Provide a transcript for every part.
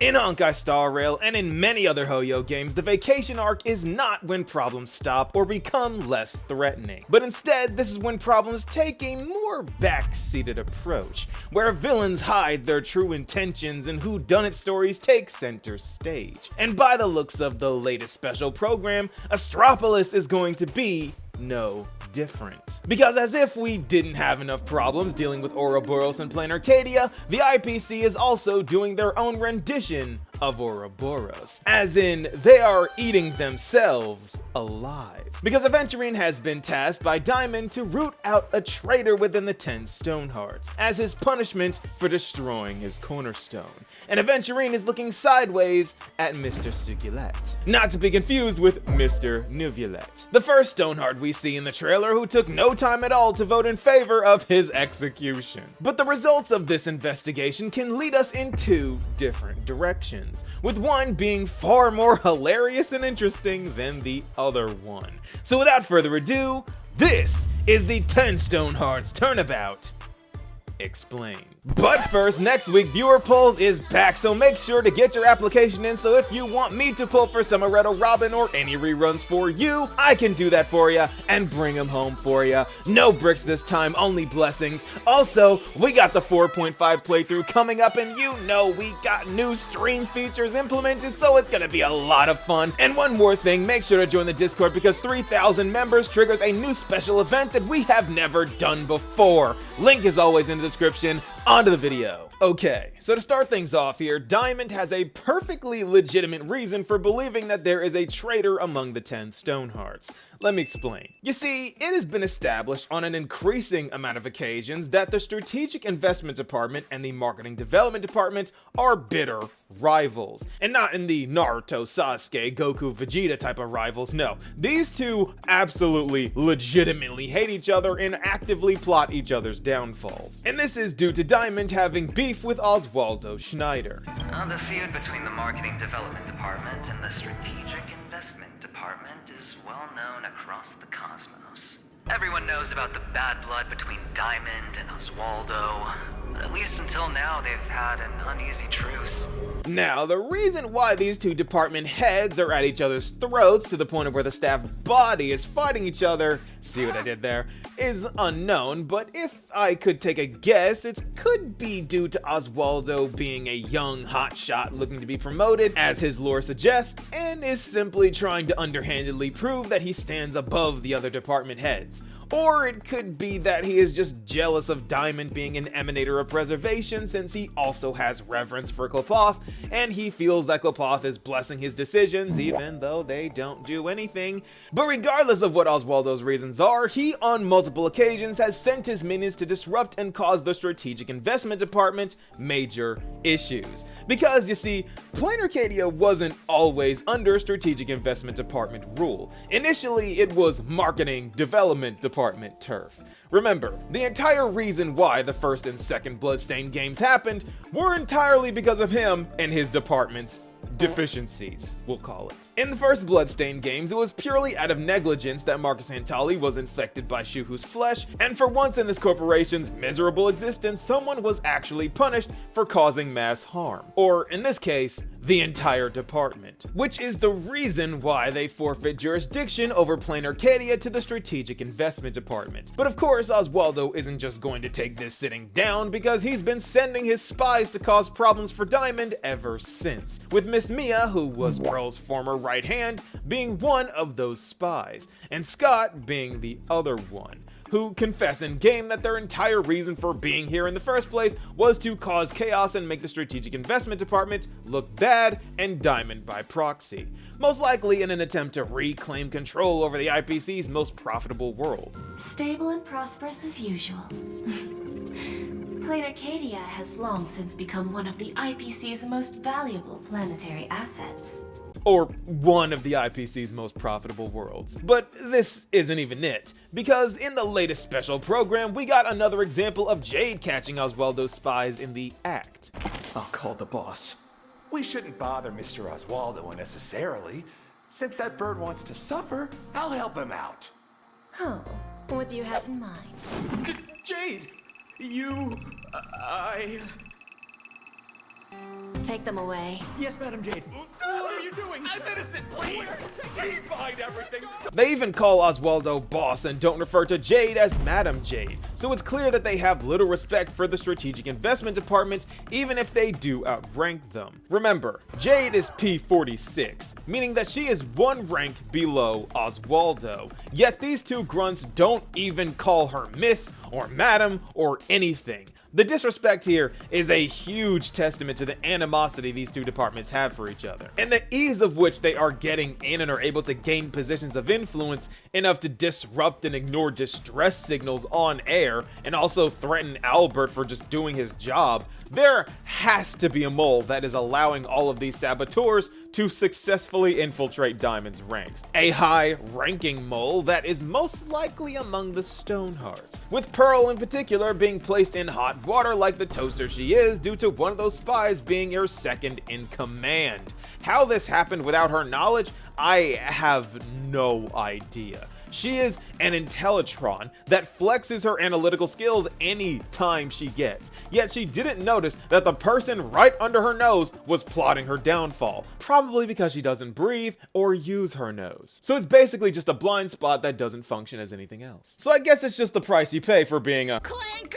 In Honkai Star Rail and in many other Hoyo games, the vacation arc is not when problems stop or become less threatening, but instead this is when problems take a more backseated approach, where villains hide their true intentions and whodunit stories take center stage. And by the looks of the latest special program, Astropolis is going to be no different. Because as if we didn't have enough problems dealing with Ouroboros and Plain Arcadia, the IPC is also doing their own rendition of Ouroboros, as in they are eating themselves alive. Because Aventurine has been tasked by Diamond to root out a traitor within the 10 Stonehearts, as his punishment for destroying his cornerstone. And Aventurine is looking sideways at Mr. Sugulet, not to be confused with Mr. Nuvulet, the first Stoneheart we see in the trailer who took no time at all to vote in favor of his execution. But the results of this investigation can lead us in two different directions, with one being far more hilarious and interesting than the other one. So without further ado, this is the 10 Stonehearts Turnabout Explained. But first, next week Viewer Polls is back, so make sure to get your application in, so if you want me to pull for some Aretto Robin or any reruns for you, I can do that for you and bring them home for you. No bricks this time, only blessings. Also, we got the 4.5 playthrough coming up, and you know we got new stream features implemented, so it's gonna be a lot of fun. And one more thing, make sure to join the Discord because 3,000 members triggers a new special event that we have never done before. Link is always in the description. Onto the video. Okay, so to start things off here, Diamond has a perfectly legitimate reason for believing that there is a traitor among the 10 Stonehearts. Let me explain. You see, it has been established on an increasing amount of occasions that the Strategic Investment Department and the Marketing Development Department are bitter rivals. And not in the Naruto, Sasuke, Goku, Vegeta type of rivals, no. These two absolutely legitimately hate each other and actively plot each other's downfalls. And this is due to Diamond having beef with Oswaldo Schneider. The feud between the Marketing Development Department and the Strategic Investment Department is well known across the cosmos. Everyone knows about the bad blood between Diamond and Oswaldo, but at least until now they've had an uneasy truce. Now, the reason why these two department heads are at each other's throats to the point of where the staff body is fighting each other, see what I did there, is unknown, but if I could take a guess, it could be due to Oswaldo being a young hotshot looking to be promoted, as his lore suggests, and is simply trying to underhandedly prove that he stands above the other department heads. Or it could be that he is just jealous of Diamond being an emanator of preservation, since he also has reverence for Klopoth, and he feels that Klopoth is blessing his decisions even though they don't do anything. But regardless of what Oswaldo's reasons are, he on multiple occasions has sent his minions to disrupt and cause the Strategic Investment Department major issues. Because you see, Plain Arcadia wasn't always under Strategic Investment Department rule. Initially, it was Marketing Development Department turf. Remember, the entire reason why the first and second Bloodstained games happened were entirely because of him and his department's deficiencies, we'll call it. In the first Bloodstained games, it was purely out of negligence that Marcus Antali was infected by Shuhu's flesh, and for once in this corporation's miserable existence, someone was actually punished for causing mass harm. Or, in this case, the entire department. Which is the reason why they forfeit jurisdiction over Plain Arcadia to the Strategic Investment Department. But of course, Oswaldo isn't just going to take this sitting down, because he's been sending his spies to cause problems for Diamond ever since, with Miss Mia, who was Pearl's former right hand, being one of those spies, and Scott being the other one, who confess in game that their entire reason for being here in the first place was to cause chaos and make the Strategic Investment Department look bad and Diamond by proxy, most likely in an attempt to reclaim control over the IPC's most profitable world. Stable and prosperous as usual. Plain Arcadia has long since become one of the IPC's most valuable planetary assets. Or one of the IPC's most profitable worlds. But this isn't even it, because in the latest special program, we got another example of Jade catching Oswaldo's spies in the act. I'll call the boss. We shouldn't bother Mr. Oswaldo unnecessarily. Since that bird wants to suffer, I'll help him out. Oh, what do you have in mind? Jade! Take them away. Yes, Madam Jade. What are you doing? I'm innocent, please. He's behind everything. They even call Oswaldo boss and don't refer to Jade as Madam Jade, so it's clear that they have little respect for the strategic investment department, even if they do outrank them. Remember, Jade is P46, meaning that she is one rank below Oswaldo, yet these two grunts don't even call her Miss or Madam or anything. The disrespect here is a huge testament to the animosity these two departments have for each other, and the ease of which they are getting in and are able to gain positions of influence enough to disrupt and ignore distress signals on air, and also threaten Albert for just doing his job. There has to be a mole that is allowing all of these saboteurs to successfully infiltrate Diamond's ranks. A high-ranking mole that is most likely among the Stonehearts, with Pearl in particular being placed in hot water like the toaster she is due to one of those spies being her second in command. How this happened without her knowledge, I have no idea. She is an Intellitron that flexes her analytical skills any time she gets, yet she didn't notice that the person right under her nose was plotting her downfall, probably because she doesn't breathe or use her nose. So it's basically just a blind spot that doesn't function as anything else. So I guess it's just the price you pay for being a clanker.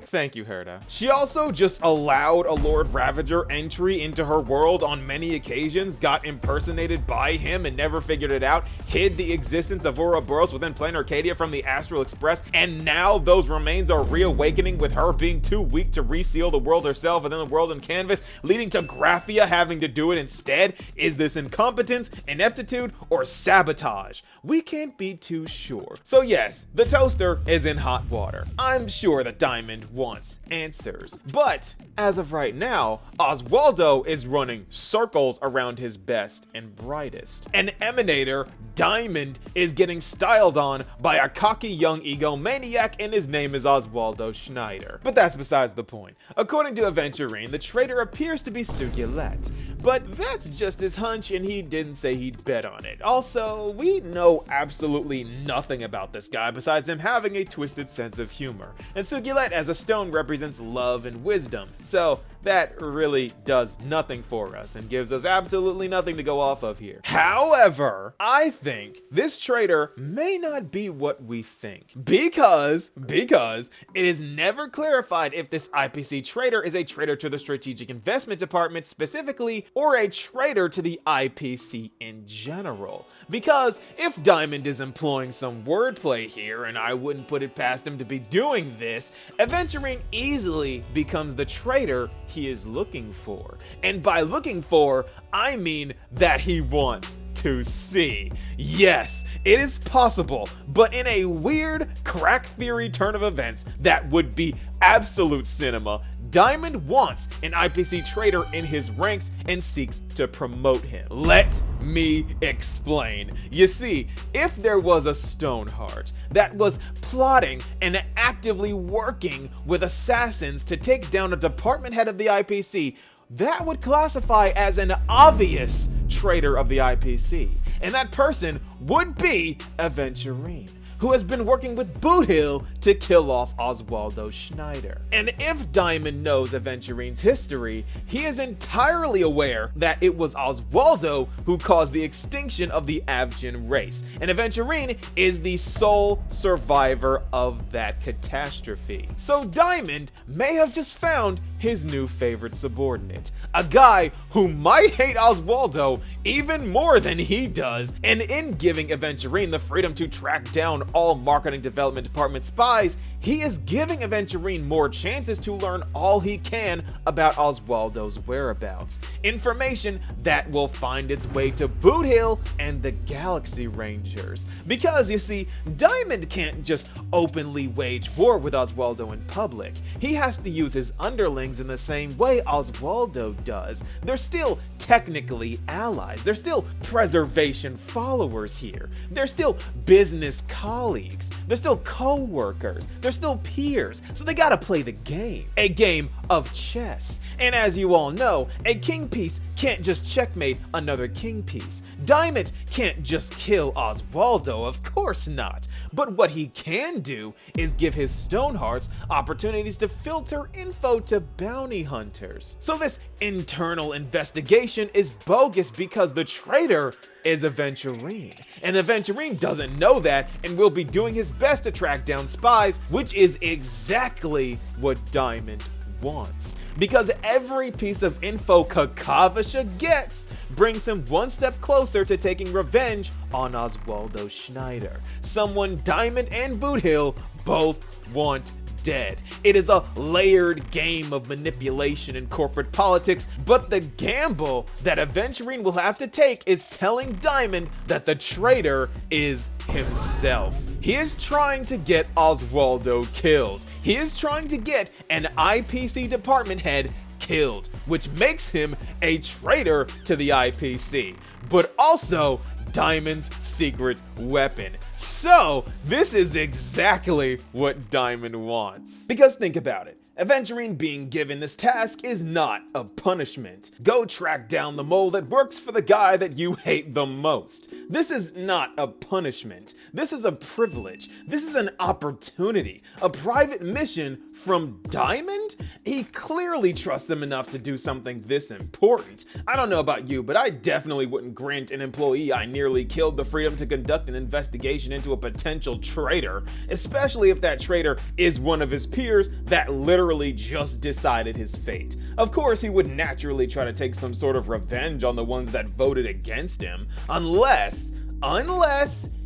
Thank you, Herda. She also just allowed a Lord Ravager entry into her world on many occasions, got impersonated by him and never figured it out, hid the existence of Ouroboros within Planet Arcadia from the Astral Express, and now those remains are reawakening with her being too weak to reseal the world herself and then the world in canvas, leading to Graphia having to do it instead. Is this incompetence, ineptitude, or sabotage? We can't be too sure. So yes, the toaster is in hot water. I'm sure that Diamond wants answers. But as of right now, Oswaldo is running circles around his best and brightest. An emanator, Diamond, is getting styled on by a cocky young egomaniac, and his name is Oswaldo Schneider. But that's besides the point. According to Aventurine, the traitor appears to be Sugilette, but that's just his hunch and he didn't say he'd bet on it. Also, we know absolutely nothing about this guy besides him having a twisted sense of humor, and Sugilette as a stone represents love and wisdom, so that really does nothing for us and gives us absolutely nothing to go off of here. However, I think this traitor may not be what we think, because it is never clarified if this IPC traitor is a traitor to the Strategic Investment Department specifically, or a traitor to the IPC in general. Because if Diamond is employing some wordplay here, and I wouldn't put it past him to be doing this, Aventurine easily becomes the traitor he is looking for. And by looking for, I mean that he wants to see. Yes, it is possible, but in a weird crack theory turn of events that would be absolute cinema, Diamond wants an IPC traitor in his ranks and seeks to promote him. Let me explain. You see, if there was a Stoneheart that was plotting and actively working with assassins to take down a department head of the IPC, that would classify as an obvious traitor of the IPC, and that person would be Aventurine, who has been working with Boot Hill to kill off Oswaldo Schneider. And if Diamond knows Aventurine's history, he is entirely aware that it was Oswaldo who caused the extinction of the Avgin race, and Aventurine is the sole survivor of that catastrophe. So Diamond may have just found his new favorite subordinate, a guy who might hate Oswaldo even more than he does, and in giving Aventurine the freedom to track down all marketing development department spies, he is giving Aventurine more chances to learn all he can about Oswaldo's whereabouts, information that will find its way to Boot Hill and the Galaxy Rangers. Because you see, Diamond can't just openly wage war with Oswaldo in public. He has to use his underlings in the same way Oswaldo does. They're still technically allies. They're still preservation followers here. They're still business colleagues. They're still co-workers. They're still peers. So they gotta play the game. A game of chess. And as you all know, a king piece can't just checkmate another king piece. Diamond can't just kill Oswaldo, of course not. But what he can do is give his Stonehearts opportunities to filter info to bounty hunters. So this internal investigation is bogus because the traitor is Aventurine. And Aventurine doesn't know that and will be doing his best to track down spies, which is exactly what Diamond wants. Because every piece of info Kakavasha gets brings him one step closer to taking revenge on Oswaldo Schneider, someone Diamond and Boothill both want dead. It is a layered game of manipulation and corporate politics, but the gamble that Aventurine will have to take is telling Diamond that the traitor is himself. He is trying to get Oswaldo killed. He is trying to get an IPC department head killed, which makes him a traitor to the IPC, but also Diamond's secret weapon. So this is exactly what Diamond wants. Because think about it. Aventurine being given this task is not a punishment. Go track down the mole that works for the guy that you hate the most. This is not a punishment. This is a privilege. This is an opportunity. A private mission from Diamond? He clearly trusts him enough to do something this important. I don't know about you, but I definitely wouldn't grant an employee I nearly killed the freedom to conduct an investigation into a potential traitor, especially if that traitor is one of his peers that literally just decided his fate. Of course, he would naturally try to take some sort of revenge on the ones that voted against him, unless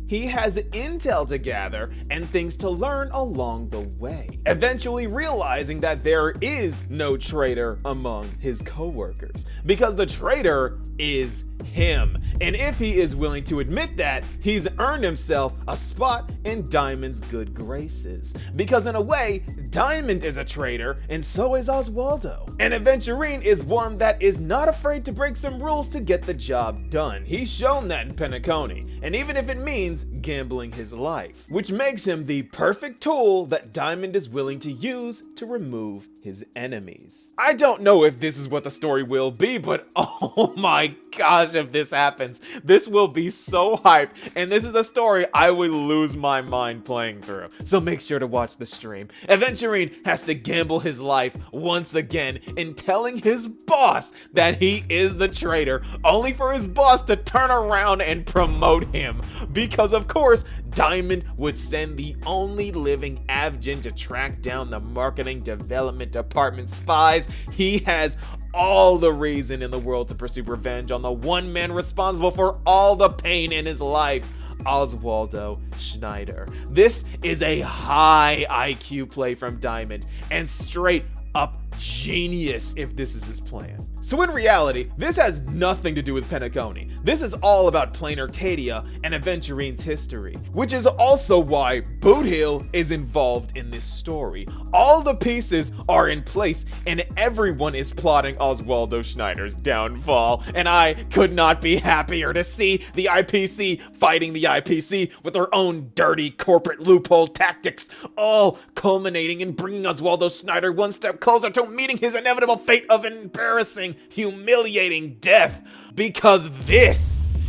he has intel to gather and things to learn along the way, eventually realizing that there is no traitor among his co-workers, because the traitor is him. And if he is willing to admit that, he's earned himself a spot in Diamond's good graces. Because in a way, Diamond is a traitor, and so is Oswaldo. And Aventurine is one that is not afraid to break some rules to get the job done. He's shown that in Penacony, and even if it means gambling his life, which makes him the perfect tool that Diamond is willing to use to remove his enemies. I don't know if this is what the story will be, but oh my gosh, if this happens, this will be so hype, and this is a story I would lose my mind playing through. So make sure to watch the stream. Aventurine has to gamble his life once again in telling his boss that he is the traitor, only for his boss to turn around and promote him. Because of course, Diamond would send the only living Avgen to track down the marketing development department spies. He has all the reason in the world to pursue revenge on the one man responsible for all the pain in his life, Oswaldo Schneider. This is a high IQ play from Diamond, and straight up genius if this is his plan. So in reality, this has nothing to do with Penacony. This is all about Plain Arcadia and Aventurine's history, which is also why Boothill is involved in this story. All the pieces are in place and everyone is plotting Oswaldo Schneider's downfall, and I could not be happier to see the IPC fighting the IPC with their own dirty corporate loophole tactics, all culminating in bringing Oswaldo Schneider one step closer to meeting his inevitable fate of embarrassing, humiliating death, because this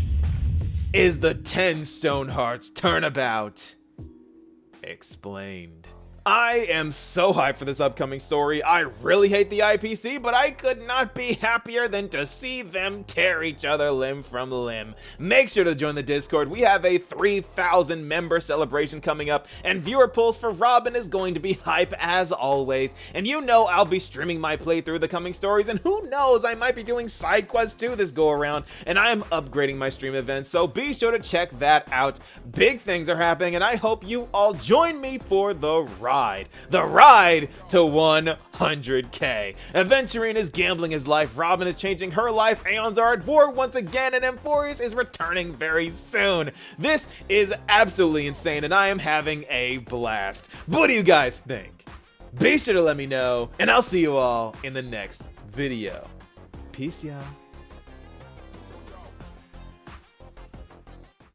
is the 10 Stonehearts Turnabout Explained. I am so hyped for this upcoming story. I really hate the IPC, but I could not be happier than to see them tear each other limb from limb. Make sure to join the Discord. We have a 3,000 member celebration coming up, and viewer polls for Robin is going to be hype as always. And you know I'll be streaming my playthrough of the coming stories, and who knows, I might be doing side quests too this go around, and I am upgrading my stream events, so be sure to check that out. Big things are happening, and I hope you all join me for the ride. The ride to 100k. Aventurine is gambling his life, Robin is changing her life, Aeons are at war once again, and Emphorius is returning very soon. This is absolutely insane, and I am having a blast. What do you guys think? Be sure to let me know, and I'll see you all in the next video. Peace, y'all.